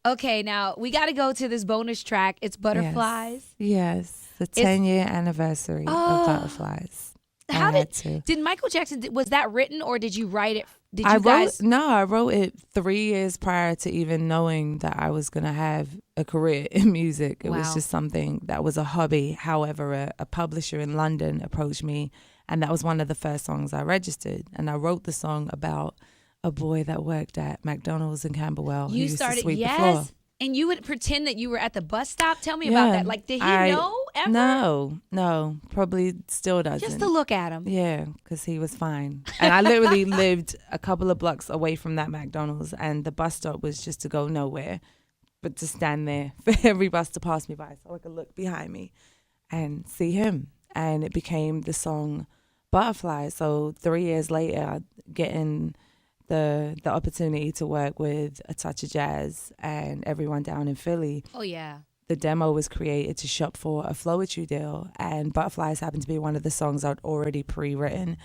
Okay, now we got to go to this bonus track. It's Butterflies. Yes. The 10-year anniversary of Butterflies. Did Michael Jackson, was that written or did you write it? I wrote it 3 years prior to even knowing that I was going to have a career in music. It was just something that was a hobby. However, a publisher in London approached me, and that was one of the first songs I registered. And I wrote the song about a boy that worked at McDonald's in Camberwell who used to sweep the floor. And you would pretend that you were at the bus stop. Tell me about that. Like, did he know ever? No, probably still doesn't. Just to look at him. Yeah, because he was fine. And I literally lived a couple of blocks away from that McDonald's, and the bus stop was just to go nowhere, but to stand there for every bus to pass me by so I could look behind me and see him. And it became the song Butterfly. So 3 years later, getting the opportunity to work with A Touch of Jazz and everyone down in Philly. Oh, yeah. The demo was created to shop for a Floetry deal, and Butterflies happened to be one of the songs I'd already pre-written.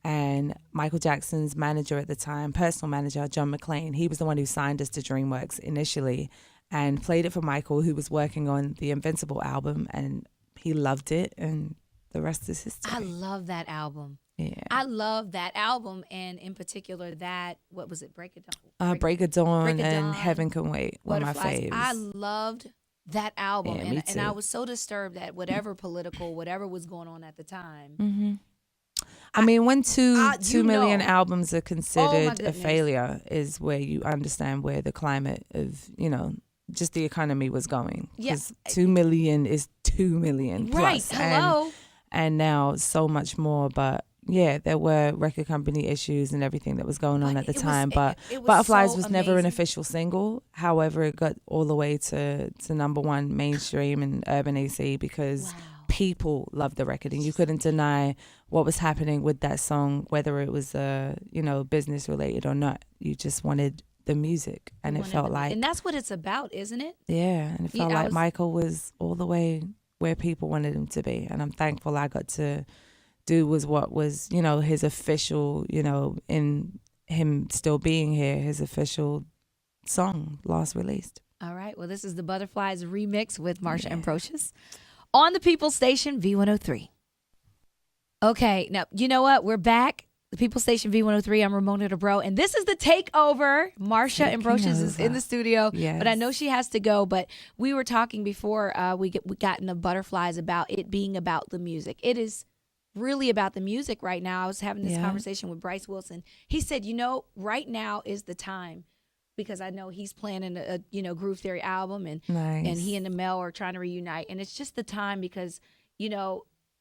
And Michael Jackson's manager at the time, personal manager, John McClain, he was the one who signed us to DreamWorks initially and played it for Michael, who was working on the Invincible album, and he loved it, and the rest is history. I love that album. Yeah. I love that album, and in particular that, what was it, Break of Dawn? Break of Dawn and Heaven Can Wait were my faves. I loved that album, me too. and I was so disturbed that whatever whatever was going on at the time. Mm-hmm. I mean, when 2 million albums are considered a failure is where you understand where the climate of, just the economy was going. Because 2 million is 2 million plus. Right, hello. And now so much more, but yeah, there were record company issues and everything that was going on at the time. But Butterflies was never an official single. However, it got all the way to number one mainstream and Urban AC because people loved the record, and you couldn't deny what was happening with that song, whether it was business related or not. You just wanted the music, and it felt like, and that's what it's about, isn't it? Yeah, and it felt like Michael was all the way where people wanted him to be, and I'm thankful I got to do what was his official, in him still being here, his official song last released. All right, well, this is the Butterflies remix with Marsha Ambrosius on the People's Station V-103. Okay, now you know what? We're back. The People's Station V-103. I'm Ramona DeBro, and this is the Takeover. Marsha Ambrosius is in the studio, but I know she has to go. But we were talking before we got into Butterflies about it being about the music. It is really about the music right now. I was having this conversation with Bryce Wilson. He said, right now is the time, because I know he's planning a Groove Theory album, and he and Mel are trying to reunite, and it's just the time because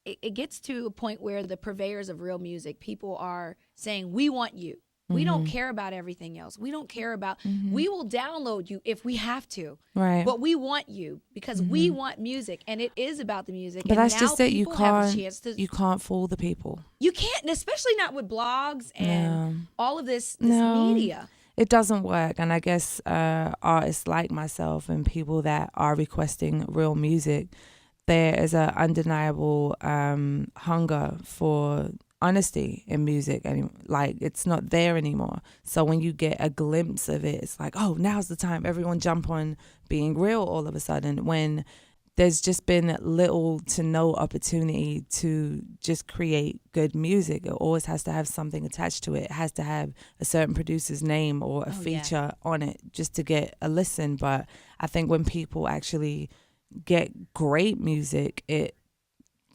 it gets to a point where the purveyors of real music, people are saying, we want you. We don't care about everything else. We don't care about, we will download you if we have to. Right. But we want you because we want music, and it is about the music. But and that's just it. You can't fool the people. You can't, especially not with blogs and all of this media. It doesn't work. And I guess artists like myself and people that are requesting real music, there is an undeniable hunger for honesty in music, and like it's not there anymore. So when you get a glimpse of it, it's like, oh, now's the time. Everyone jump on being real all of a sudden, when there's just been little to no opportunity to just create good music. It always has to have something attached to it. It has to have a certain producer's name or a feature on it just to get a listen. But I think when people actually get great music, it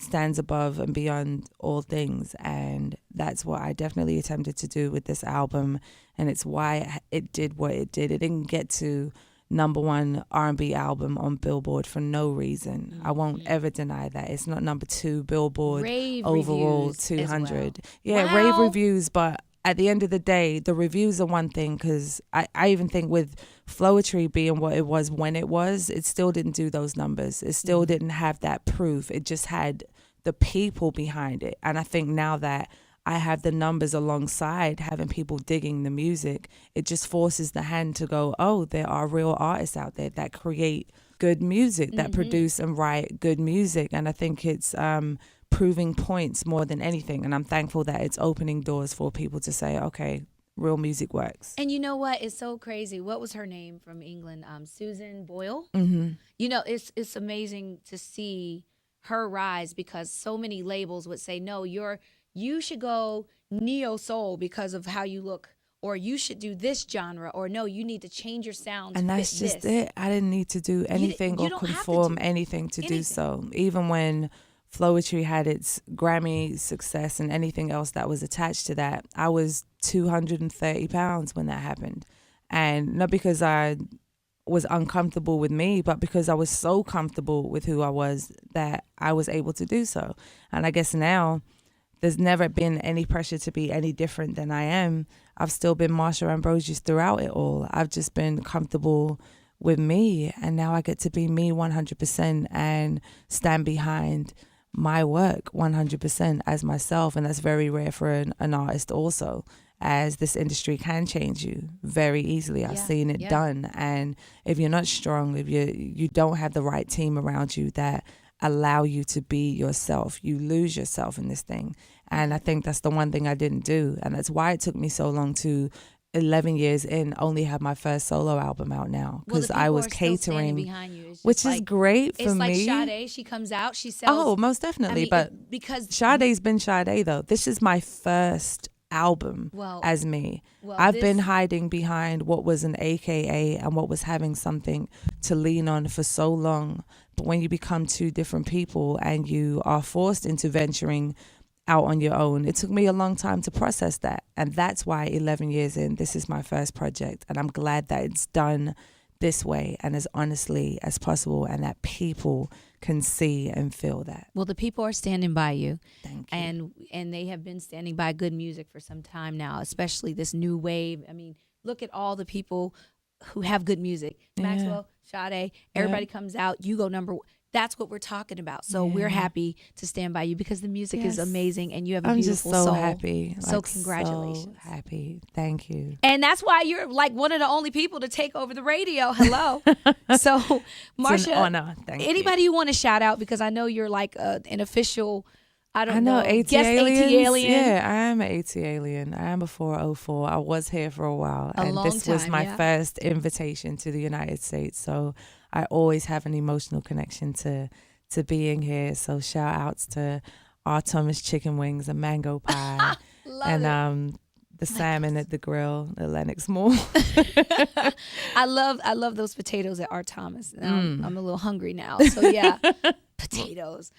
stands above and beyond all things, and that's what I definitely attempted to do with this album, and it's why it did what it did. It didn't get to number one R&B album on Billboard for no reason. I won't ever deny that. It's not number 2 Billboard rave overall 200. Rave reviews, but at the end of the day, the reviews are one thing, because I even think with Floetry being what it was when it still didn't do those numbers. It still didn't have that proof. It just had the people behind it. And I think now that I have the numbers alongside having people digging the music, it just forces the hand to go, oh, there are real artists out there that create good music, that produce and write good music. And I think it's proving points more than anything. And I'm thankful that it's opening doors for people to say, okay, real music works. And you know what? It's so crazy. What was her name from England? Susan Boyle. Mm-hmm. You know, it's amazing to see her rise, because so many labels would say, no, you should go neo soul because of how you look, or you should do this genre, or no, you need to change your sound. And that's just it. I didn't need to do anything or don't have to conform do anything to do anything. so. Even when Flowetry had its Grammy success and anything else that was attached to that, I was 230 pounds when that happened. And not because I was uncomfortable with me, but because I was so comfortable with who I was that I was able to do so. And I guess now there's never been any pressure to be any different than I am. I've still been Marsha Ambrosius throughout it all. I've just been comfortable with me, and now I get to be me 100% and stand behind my work 100% as myself. And that's very rare for an artist also, as this industry can change you very easily. I've seen it done. And if you're not strong, if you don't have the right team around you that allow you to be yourself, you lose yourself in this thing. And I think that's the one thing I didn't do. And that's why it took me so long to 11 years in only have my first solo album out now, because I was catering behind you, which is great for me. It's like Sade, she comes out, she sells. Oh, most definitely. But because Sade's been Sade though. This is my first album as me. I've been hiding behind what was an AKA and what was having something to lean on for so long. But when you become two different people and you are forced into venturing out on your own, it took me a long time to process that. And that's why 11 years in, this is my first project. And I'm glad that it's done this way and as honestly as possible, and that people can see and feel that. Well, the people are standing by you. Thank you. And they have been standing by good music for some time now, especially this new wave. I mean, look at all the people who have good music. Maxwell, Sade, everybody comes out, you go number one. That's what we're talking about. So we're happy to stand by you, because the music is amazing and you have a beautiful soul. I'm just so happy. So congratulations. So happy. Thank you. And that's why you're like one of the only people to take over the radio. Hello. So Marsha, it's an honor. Thank anybody you want to shout out, because I know you're like an official, I know, AT guest aliens. AT alien. Yeah, I am an AT alien. I am a 404. I was here for a while. This was my first invitation to the United States. So I always have an emotional connection to being here. So shout outs to R. Thomas chicken wings and mango pie. And the salmon at the grill at Lenox Mall. I love those potatoes at R. Thomas. I'm a little hungry now. So yeah. Potatoes.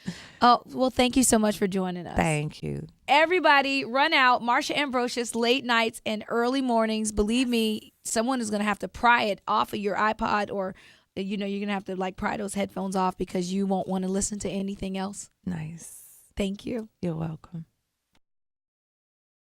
Oh, well, thank you so much for joining us. Thank you. Everybody run out. Marsha Ambrosius, late nights and early mornings. Believe me, someone is going to have to pry it off of your iPod, or you're going to have to like pry those headphones off, because you won't want to listen to anything else. Nice. Thank you. You're welcome.